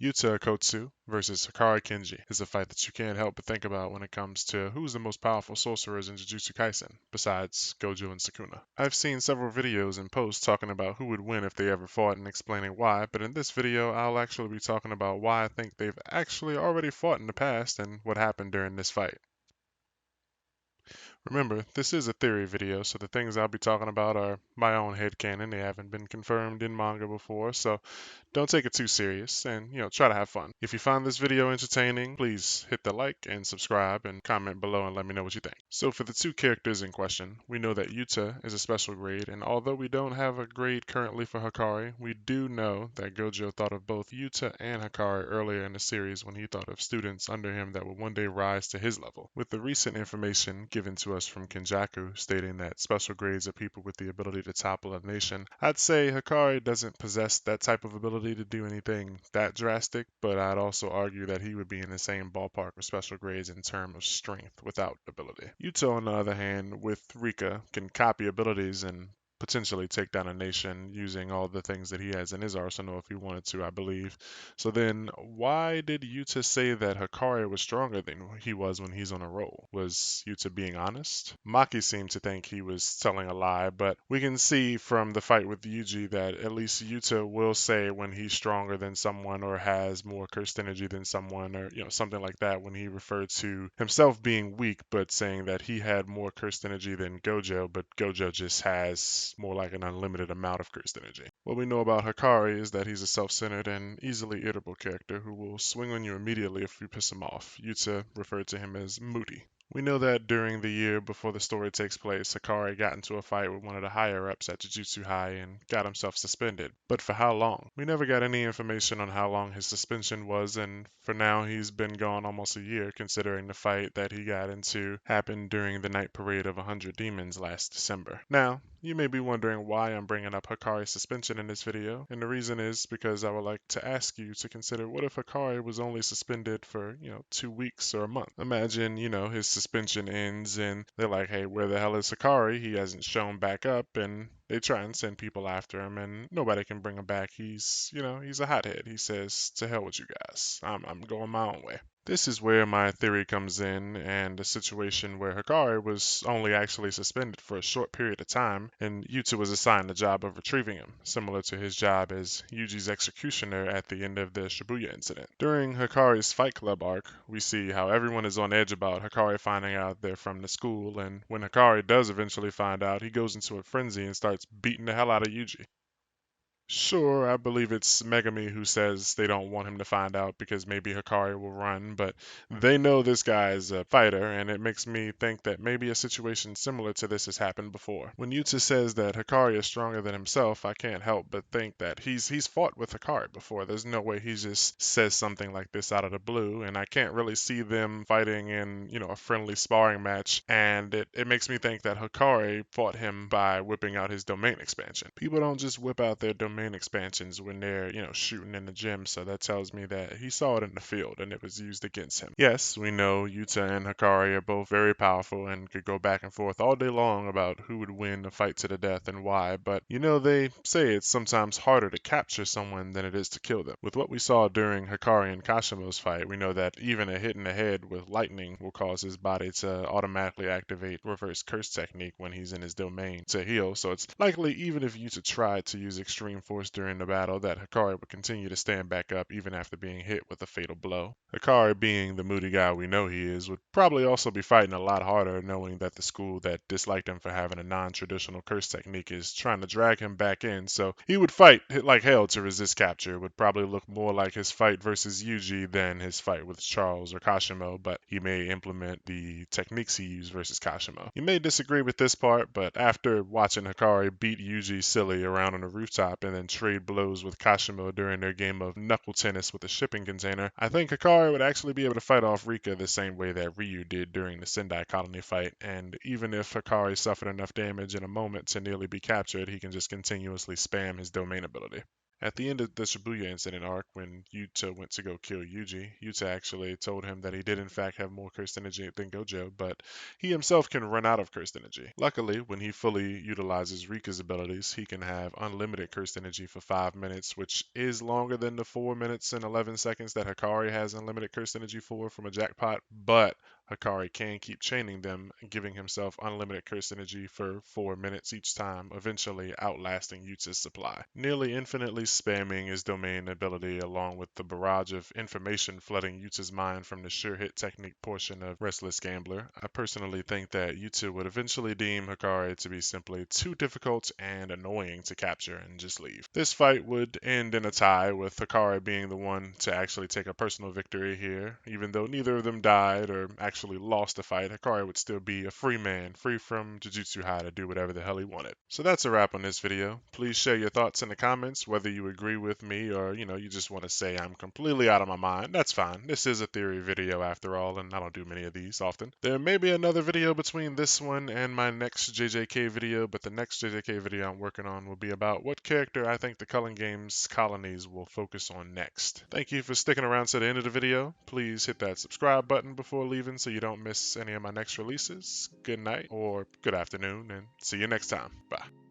Yuta Kotsu versus Hakari Kenji is a fight that you can't help but think about when it comes to who's the most powerful sorcerers in Jujutsu Kaisen, besides Gojo and Sukuna. I've seen several videos and posts talking about who would win if they ever fought and explaining why, but in this video I'll actually be talking about why I think they've actually already fought in the past and what happened during this fight. Remember, this is a theory video, so the things I'll be talking about are my own headcanon. They haven't been confirmed in manga before, so don't take it too serious and, try to have fun. If you find this video entertaining, please hit the like and subscribe and comment below and let me know what you think. So for the two characters in question, we know that Yuta is a special grade, and although we don't have a grade currently for Hakari, we do know that Gojo thought of both Yuta and Hakari earlier in the series when he thought of students under him that would one day rise to his level. With the recent information given to us from Kenjaku stating that special grades are people with the ability to topple a nation, I'd say Hakari doesn't possess that type of ability to do anything that drastic, but I'd also argue that he would be in the same ballpark with special grades in terms of strength without ability. Yuta, on the other hand, with Rika, can copy abilities and potentially take down a nation using all the things that he has in his arsenal if he wanted to, I believe. So then, why did Yuta say that Hakari was stronger than he was when he's on a roll? Was Yuta being honest? Maki seemed to think he was telling a lie, but we can see from the fight with Yuji that at least Yuta will say when he's stronger than someone or has more cursed energy than someone or something like that when he referred to himself being weak but saying that he had more cursed energy than Gojo, but Gojo just has more like an unlimited amount of cursed energy. What we know about Hakari is that he's a self-centered and easily irritable character who will swing on you immediately if you piss him off. Yuta referred to him as moody. We know that during the year before the story takes place, Hakari got into a fight with one of the higher ups at Jujutsu High and got himself suspended. But for how long? We never got any information on how long his suspension was, and for now he's been gone almost a year considering the fight that he got into happened during the night parade of 100 demons last December. Now, you may be wondering why I'm bringing up Hakari's suspension in this video, and the reason is because I would like to ask you to consider what if Hakari was only suspended for, 2 weeks or a month. Imagine, his suspension ends and they're like, hey, where the hell is Hakari? He hasn't shown back up, and they try and send people after him, and nobody can bring him back. He's a hothead. He says, to hell with you guys. I'm going my own way. This is where my theory comes in, and a situation where Hakari was only actually suspended for a short period of time, and Yuta was assigned the job of retrieving him, similar to his job as Yuji's executioner at the end of the Shibuya incident. During Hakari's Fight Club arc, we see how everyone is on edge about Hakari finding out they're from the school, and when Hakari does eventually find out, he goes into a frenzy and starts beating the hell out of Yuji. Sure, I believe it's Megami who says they don't want him to find out because maybe Hikari will run, but they know this guy is a fighter, and it makes me think that maybe a situation similar to this has happened before. When Yuta says that Hikari is stronger than himself, I can't help but think that he's fought with Hikari before. There's no way he just says something like this out of the blue, and I can't really see them fighting in, a friendly sparring match, and it makes me think that Hikari fought him by whipping out his domain expansion. People don't just whip out their domain expansions when they're, shooting in the gym, so that tells me that he saw it in the field and it was used against him. Yes, we know Yuta and Hakari are both very powerful and could go back and forth all day long about who would win the fight to the death and why, but they say it's sometimes harder to capture someone than it is to kill them. With what we saw during Hakari and Kashimo's fight, we know that even a hit in the head with lightning will cause his body to automatically activate reverse curse technique when he's in his domain to heal, so it's likely even if Yuta tried to use extreme force during the battle that Hakari would continue to stand back up even after being hit with a fatal blow. Hakari, being the moody guy we know he is, would probably also be fighting a lot harder knowing that the school that disliked him for having a non-traditional curse technique is trying to drag him back in, so he would fight like hell to resist capture. It would probably look more like his fight versus Yuji than his fight with Charles or Kashimo, but he may implement the techniques he used versus Kashimo. You may disagree with this part, but after watching Hakari beat Yuji silly around on the rooftop and then trade blows with Kashimo during their game of knuckle tennis with a shipping container, I think Hakari would actually be able to fight off Rika the same way that Ryu did during the Sendai Colony fight, and even if Hakari suffered enough damage in a moment to nearly be captured, he can just continuously spam his domain ability. At the end of the Shibuya incident arc, when Yuta went to go kill Yuji, Yuta actually told him that he did in fact have more cursed energy than Gojo, but he himself can run out of cursed energy. Luckily, when he fully utilizes Rika's abilities, he can have unlimited cursed energy for 5 minutes, which is longer than the 4 minutes and 11 seconds that Hakari has unlimited cursed energy for from a jackpot, but Hakari can keep chaining them, giving himself unlimited cursed energy for 4 minutes each time, eventually outlasting Yuta's supply. Nearly infinitely spamming his domain ability along with the barrage of information flooding Yuta's mind from the sure hit technique portion of Restless Gambler. I personally think that Yuta would eventually deem Hakari to be simply too difficult and annoying to capture and just leave. This fight would end in a tie, with Hakari being the one to actually take a personal victory here. Even though neither of them died or actually lost the fight, Hakari would still be a free man, free from Jujutsu High to do whatever the hell he wanted. So that's a wrap on this video. Please share your thoughts in the comments, whether you agree with me or, you just want to say I'm completely out of my mind. That's fine. This is a theory video after all, and I don't do many of these often. There may be another video between this one and my next JJK video, but the next JJK video I'm working on will be about what character I think the Culling Games colonies will focus on next. Thank you for sticking around to the end of the video. Please hit that subscribe button before leaving so you don't miss any of my next releases. Good night or good afternoon, and see you next time. Bye.